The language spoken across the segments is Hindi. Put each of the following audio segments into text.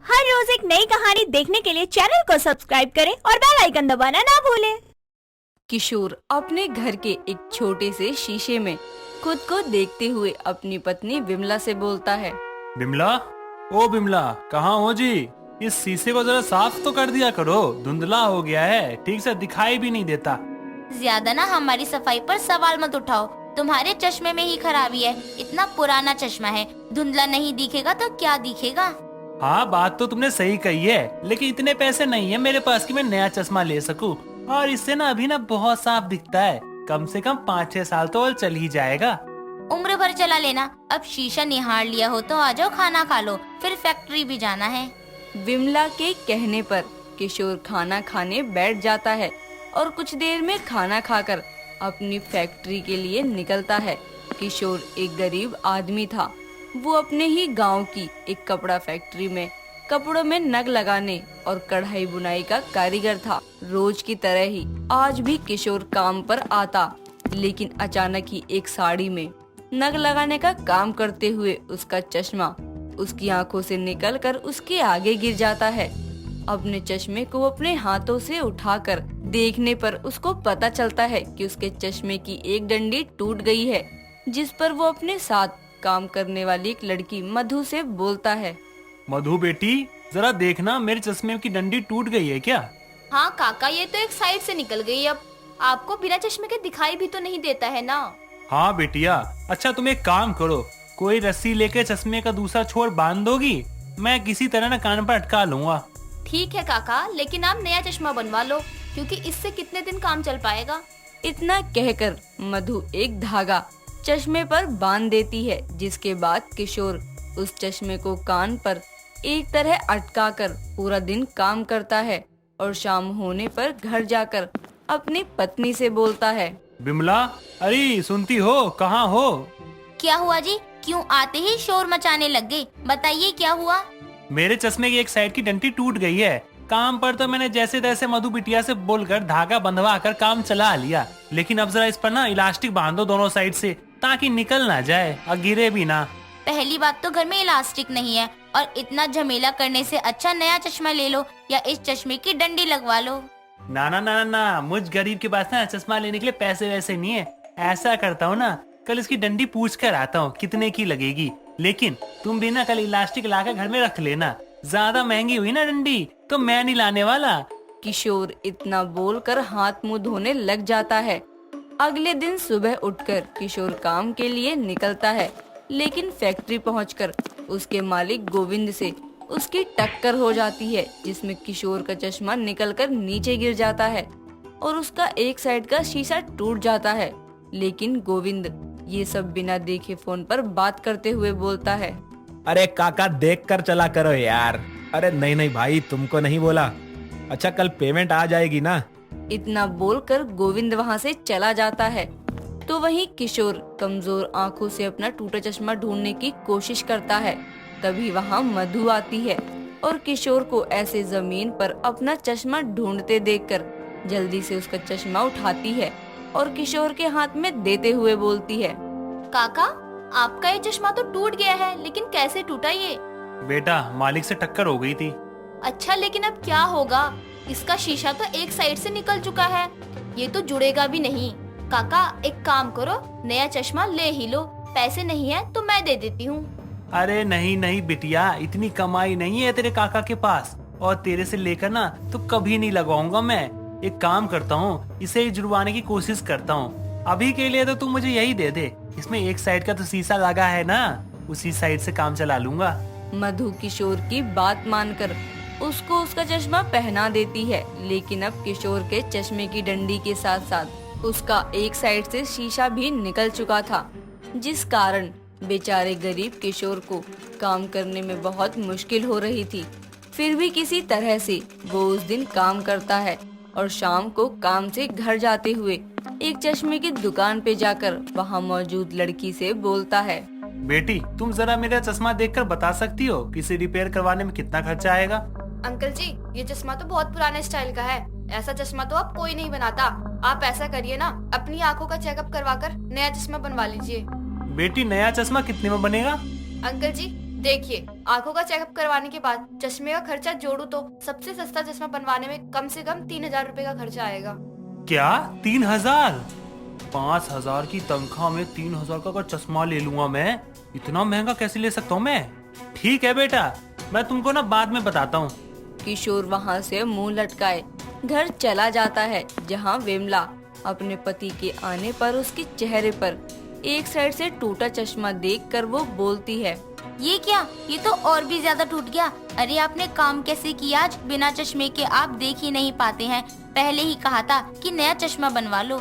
हर रोज एक नई कहानी देखने के लिए चैनल को सब्सक्राइब करें और बेल आइकन दबाना ना भूलें। किशोर अपने घर के एक छोटे से शीशे में खुद को देखते हुए अपनी पत्नी विमला से बोलता है। बिमला, ओ बिमला, कहाँ हो जी? इस शीशे को जरा साफ तो कर दिया करो, धुंधला हो गया है, ठीक से दिखाई भी नहीं देता। ज्यादा ना हमारी सफाई पर सवाल मत उठाओ, तुम्हारे चश्मे में ही खराबी है। इतना पुराना चश्मा है, धुंधला नहीं दिखेगा तो क्या दिखेगा। हाँ, बात तो तुमने सही कही है, लेकिन इतने पैसे नहीं है मेरे पास कि मैं नया चश्मा ले सकूं। और इससे ना अभी ना बहुत साफ दिखता है, कम से कम 5-6 साल तो और चल ही जाएगा। उम्र भर चला लेना। अब शीशा निहार लिया हो तो आ जाओ, खाना खा लो, फिर फैक्ट्री भी जाना है। विमला के कहने पर किशोर खाना खाने बैठ जाता है और कुछ देर में खाना खाकर अपनी फैक्ट्री के लिए निकलता है। किशोर एक गरीब आदमी था। वो अपने ही गांव की एक कपड़ा फैक्ट्री में कपड़ों में नग लगाने और कढ़ाई बुनाई का कारीगर था। रोज की तरह ही आज भी किशोर काम पर आता, लेकिन अचानक ही एक साड़ी में नग लगाने का काम करते हुए उसका चश्मा उसकी आंखों से निकलकर उसके आगे गिर जाता है। अपने चश्मे को अपने हाथों से उठाकर देखने पर उसको पता चलता है कि उसके चश्मे की एक डंडी टूट गई है, जिस पर वो अपने साथ काम करने वाली एक लड़की मधु से बोलता है। मधु बेटी, जरा देखना, मेरे चश्मे की डंडी टूट गई है क्या? हाँ काका, ये तो एक साइड से निकल गई। अब आपको बिना चश्मे के दिखाई भी तो नहीं देता है ना। हाँ बेटिया, अच्छा तुम एक काम करो, कोई रस्सी लेके चश्मे का दूसरा छोर बांध दोगी, मैं किसी तरह ना कान पर अटका लूंगा। ठीक है काका, लेकिन आप नया चश्मा बनवा लो, क्योंकि इससे कितने दिन काम चल पाएगा। इतना कहकर मधु एक धागा चश्मे पर बांध देती है, जिसके बाद किशोर उस चश्मे को कान पर एक तरह अटकाकर पूरा दिन काम करता है और शाम होने पर घर जाकर अपनी पत्नी से बोलता है। बिमला, अरे सुनती हो, कहाँ हो? क्या हुआ जी? क्यों आते ही शोर मचाने लग गए? बताइए क्या हुआ। मेरे चश्मे की एक साइड की डंडी टूट गई है। काम पर तो मैंने जैसे तैसे मधु बिटिया से बोलकर धागा बंधवा कर काम चला लिया, लेकिन अब जरा इस पर ना इलास्टिक बांध दो दोनों साइड से, ताकि निकल ना जाए और गिरे भी ना। पहली बात तो घर में इलास्टिक नहीं है, और इतना झमेला करने से अच्छा नया चश्मा ले लो या इस चश्मे की डंडी लगवा लो। ना ना ना ना, मुझ गरीब के पास ना चश्मा लेने के लिए पैसे वैसे नहीं है। ऐसा करता हूँ ना, कल इसकी डंडी पूछ कर आता हूँ कितने की लगेगी, लेकिन तुम भी ना कल इलास्टिक लाकर घर में रख लेना। ज्यादा महंगी हुई ना डंडी तो मैं नहीं लाने वाला। किशोर इतना बोलकर हाथ मुंह धोने लग जाता है। अगले दिन सुबह उठकर किशोर काम के लिए निकलता है, लेकिन फैक्ट्री पहुंचकर उसके मालिक गोविंद से उसकी टक्कर हो जाती है, जिसमें किशोर का चश्मा निकलकर नीचे गिर जाता है और उसका एक साइड का शीशा टूट जाता है। लेकिन गोविंद ये सब बिना देखे फोन पर बात करते हुए बोलता है। अरे काका, देख कर चला करो यार। अरे नहीं नहीं भाई, तुमको नहीं बोला। अच्छा, कल पेमेंट आ जाएगी ना? इतना बोलकर गोविंद वहाँ से चला जाता है। तो वहीं किशोर कमजोर आंखों से अपना टूटा चश्मा ढूंढने की कोशिश करता है। तभी वहाँ मधु आती है और किशोर को ऐसे जमीन पर अपना चश्मा ढूंढते देखकर जल्दी से उसका चश्मा उठाती है और किशोर के हाथ में देते हुए बोलती है। काका, आपका ये चश्मा तो टूट गया है, लेकिन कैसे टूटा ये? बेटा, मालिक से टक्कर हो गई थी। अच्छा, लेकिन अब क्या होगा? इसका शीशा तो एक साइड से निकल चुका है, ये तो जुड़ेगा भी नहीं। काका, एक काम करो, नया चश्मा ले ही लो। पैसे नहीं है तो मैं दे देती हूँ। अरे नहीं नहीं बिटिया, इतनी कमाई नहीं है तेरे काका के पास, और तेरे से लेकर ना तो कभी नहीं लगवाऊंगा मैं। एक काम करता हूँ, इसे ही जुड़वाने की कोशिश करता हूँ। अभी के लिए तो तू मुझे यही दे दे, इसमें एक साइड का तो शीशा लगा है ना, उसी साइड से काम चला लूंगा। मधु किशोर की बात मानकर उसको उसका चश्मा पहना देती है, लेकिन अब किशोर के चश्मे की डंडी के साथ साथ उसका एक साइड से शीशा भी निकल चुका था, जिस कारण बेचारे गरीब किशोर को काम करने में बहुत मुश्किल हो रही थी। फिर भी किसी तरह से वो उस दिन काम करता है और शाम को काम से घर जाते हुए एक चश्मे की दुकान पे जाकर वहाँ मौजूद लड़की से बोलता है। बेटी, तुम जरा मेरा चश्मा देखकर बता सकती हो कि इसे रिपेयर करवाने में कितना खर्चा आएगा? अंकल जी, ये चश्मा तो बहुत पुराने स्टाइल का है, ऐसा चश्मा तो अब कोई नहीं बनाता। आप ऐसा करिए ना, अपनी आंखों का चेकअप करवाकर नया चश्मा बनवा लीजिए। बेटी, नया चश्मा कितने में बनेगा? अंकल जी, देखिए, आंखों का चेकअप करवाने के बाद चश्मे का खर्चा जोड़ू तो सबसे सस्ता चश्मा बनवाने में कम से कम 3,000 रुपए का खर्चा आएगा। क्या 3,000? 5,000 की तनख्वाह में 3,000 का अगर चश्मा ले लूंगा मैं, इतना महंगा कैसे ले सकता हूँ मैं? ठीक है बेटा, मैं तुमको ना बाद में बताता हूँ। किशोर वहाँ से मुंह लटकाए घर चला जाता है, जहाँ विमला अपने पति के आने पर उसके चेहरे पर एक साइड से टूटा चश्मा देखकर वो बोलती है, ये क्या, ये तो और भी ज्यादा टूट गया। अरे आपने काम कैसे किया आज? बिना चश्मे के आप देख ही नहीं पाते हैं। पहले ही कहा था कि नया चश्मा बनवा लो।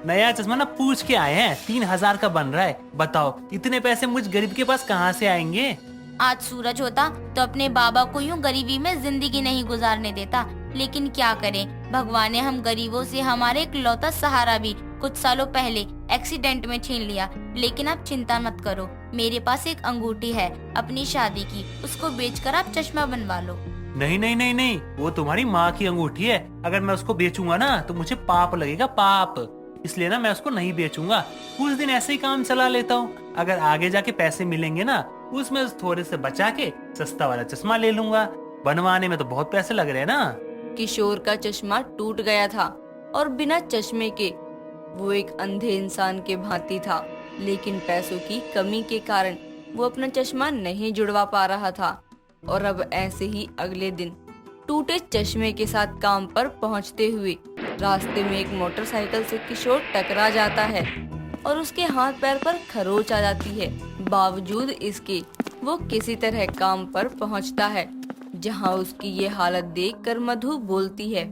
नया चश्मा ना पूछ के आए हैं, 3,000 का बन रहा है। बताओ इतने पैसे मुझ गरीब के पास कहाँ से आएंगे? आज सूरज होता तो अपने बाबा को यूं गरीबी में जिंदगी नहीं गुजारने देता, लेकिन क्या करें, भगवान ने हम गरीबों से हमारे इकलौता सहारा भी कुछ सालों पहले एक्सीडेंट में छीन लिया। लेकिन आप चिंता मत करो, मेरे पास एक अंगूठी है अपनी शादी की, उसको बेचकर आप चश्मा बनवा लो। नहीं नहीं नहीं नहीं, वो तुम्हारी माँ की अंगूठी है। अगर मैं उसको बेचूंगा ना तो मुझे पाप लगेगा, पाप। इसलिए ना मैं उसको नहीं बेचूंगा, कुछ दिन ऐसे ही काम चला लेता हूँ। अगर आगे जाके पैसे मिलेंगे ना, उसमें थोड़े से बचा के सस्ता वाला चश्मा ले लूंगा। बनवाने में तो बहुत पैसे लग रहे हैं ना। किशोर का चश्मा टूट गया था और बिना चश्मे के वो एक अंधे इंसान के भांति था। लेकिन पैसों की कमी के कारण वो अपना चश्मा नहीं जुड़वा पा रहा था और अब ऐसे ही अगले दिन टूटे चश्मे के साथ काम पर पहुंचते हुए रास्ते में एक मोटरसाइकिल से किशोर टकरा जाता है और उसके हाथ पैर पर खरोच आ जाती है। बावजूद इसके वो किसी तरह काम पर पहुंचता है, जहां उसकी ये हालत देखकर मधु बोलती है,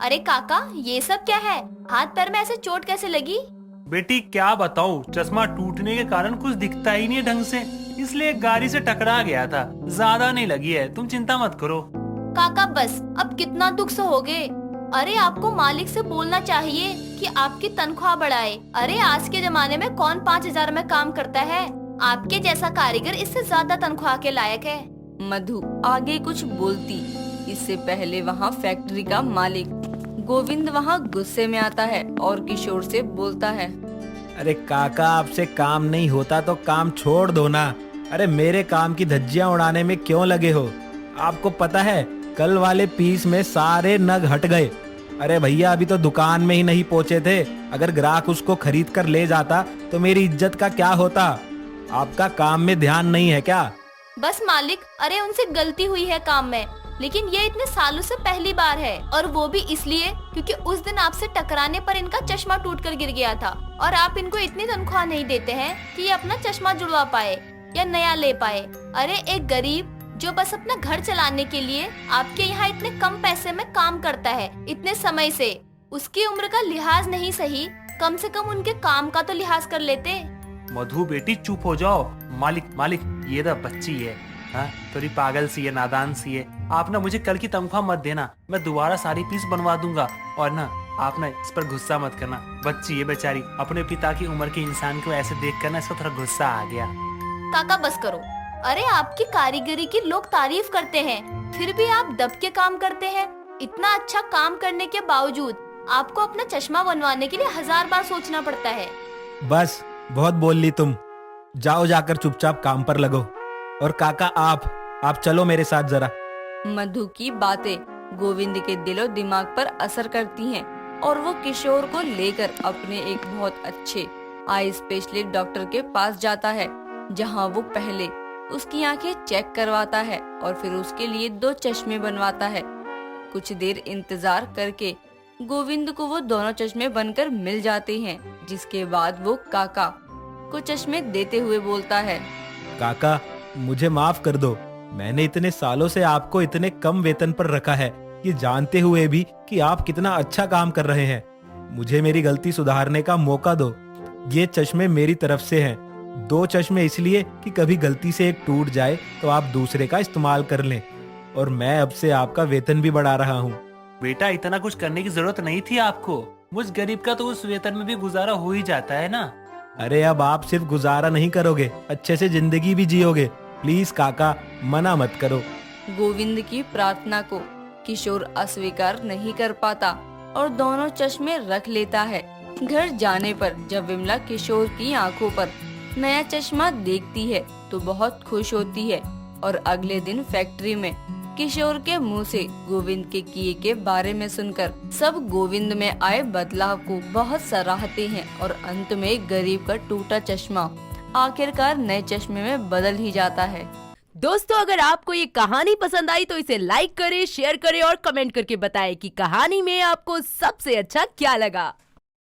अरे काका, ये सब क्या है? हाथ पैर में ऐसे चोट कैसे लगी? बेटी क्या बताऊं, चश्मा टूटने के कारण कुछ दिखता ही नहीं है ढंग से, इसलिए गाड़ी से टकरा गया था। ज्यादा नहीं लगी है, तुम चिंता मत करो। काका बस, अब कितना दुख सहोगे? अरे आपको मालिक से बोलना चाहिए कि आपकी तनख्वाह बढ़ाए। अरे आज के जमाने में कौन 5,000 में काम करता है? आपके जैसा कारीगर इससे ज्यादा तनख्वाह के लायक है। मधु आगे कुछ बोलती इससे पहले वहाँ फैक्ट्री का मालिक गोविंद वहाँ गुस्से में आता है और किशोर से बोलता है, अरे काका, आपसे काम नहीं होता तो काम छोड़ दो ना। अरे मेरे काम की धज्जियां उड़ाने में क्यों लगे हो? आपको पता है कल वाले पीस में सारे नग हट गए। अरे भैया, अभी तो दुकान में ही नहीं पहुंचे थे। अगर ग्राहक उसको खरीद कर ले जाता तो मेरी इज्जत का क्या होता? आपका काम में ध्यान नहीं है क्या? बस मालिक, अरे उनसे गलती हुई है काम में, लेकिन ये इतने सालों से पहली बार है, और वो भी इसलिए क्योंकि उस दिन आपसे टकराने पर इनका चश्मा टूटकर गिर गया था और आप इनको इतनी तनख्वाह नहीं देते हैं कि ये अपना चश्मा जुड़वा पाए या नया ले पाए। अरे एक गरीब जो बस अपना घर चलाने के लिए आपके यहाँ इतने कम पैसे में काम करता है इतने समय से, उसकी उम्र का लिहाज नहीं सही, कम से कम उनके काम का तो लिहाज कर लेते। मधु बेटी चुप हो जाओ। मालिक ये ना बच्ची है, हाँ थोड़ी पागल सी है, नादान सी है। आप ना मुझे कल की तनख्वाह मत देना, मैं दोबारा सारी पीस बनवा दूंगा। और ना आप ना इस पर गुस्सा मत करना, बच्ची है बेचारी। अपने पिता की उम्र के इंसान को ऐसे देख कर ना इसको थोड़ा गुस्सा आ गया। काका बस करो। अरे आपकी कारीगरी की लोग तारीफ करते हैं, फिर भी आप दब के काम करते हैं। इतना अच्छा काम करने के बावजूद आपको अपना चश्मा बनवाने के लिए 1000 बार सोचना पड़ता है। बस बहुत बोल ली तुम, जाओ जाकर चुपचाप काम पर लगो। और काका आप चलो मेरे साथ जरा। मधु की बातें गोविंद के दिलो दिमाग पर असर करती हैं और वो किशोर को लेकर अपने एक बहुत अच्छे आई स्पेशलिस्ट डॉक्टर के पास जाता है, जहां वो पहले उसकी आंखें चेक करवाता है और फिर उसके लिए 2 चश्मे बनवाता है। कुछ देर इंतजार करके गोविंद को वो दोनों चश्मे बनकर मिल जाते हैं, जिसके बाद वो काका को चश्मे देते हुए बोलता है, काका मुझे माफ कर दो, मैंने इतने सालों से आपको इतने कम वेतन पर रखा है, ये जानते हुए भी कि आप कितना अच्छा काम कर रहे हैं। मुझे मेरी गलती सुधारने का मौका दो। ये चश्मे मेरी तरफ से हैं, 2 चश्मे इसलिए कि कभी गलती से एक टूट जाए तो आप दूसरे का इस्तेमाल कर लें, और मैं अब से आपका वेतन भी बढ़ा रहा हूँ। बेटा इतना कुछ करने की जरूरत नहीं थी आपको, मुझ गरीब का तो उस वेतन में भी गुजारा हो ही जाता है ना। अरे अब आप सिर्फ गुजारा नहीं करोगे, अच्छे से जिंदगी भी जियोगे। प्लीज काका मना मत करो। गोविंद की प्रार्थना को किशोर अस्वीकार नहीं कर पाता और दोनों चश्मे रख लेता है। घर जाने पर जब विमला किशोर की आंखों पर नया चश्मा देखती है तो बहुत खुश होती है और अगले दिन फैक्ट्री में किशोर के मुंह से गोविंद के किए के बारे में सुनकर सब गोविंद में आए बदलाव को बहुत सराहते हैं और अंत में गरीब का टूटा चश्मा आखिरकार नए चश्मे में बदल ही जाता है। दोस्तों, अगर आपको ये कहानी पसंद आई तो इसे लाइक करें, शेयर करें और कमेंट करके बताएं कि कहानी में आपको सबसे अच्छा क्या लगा।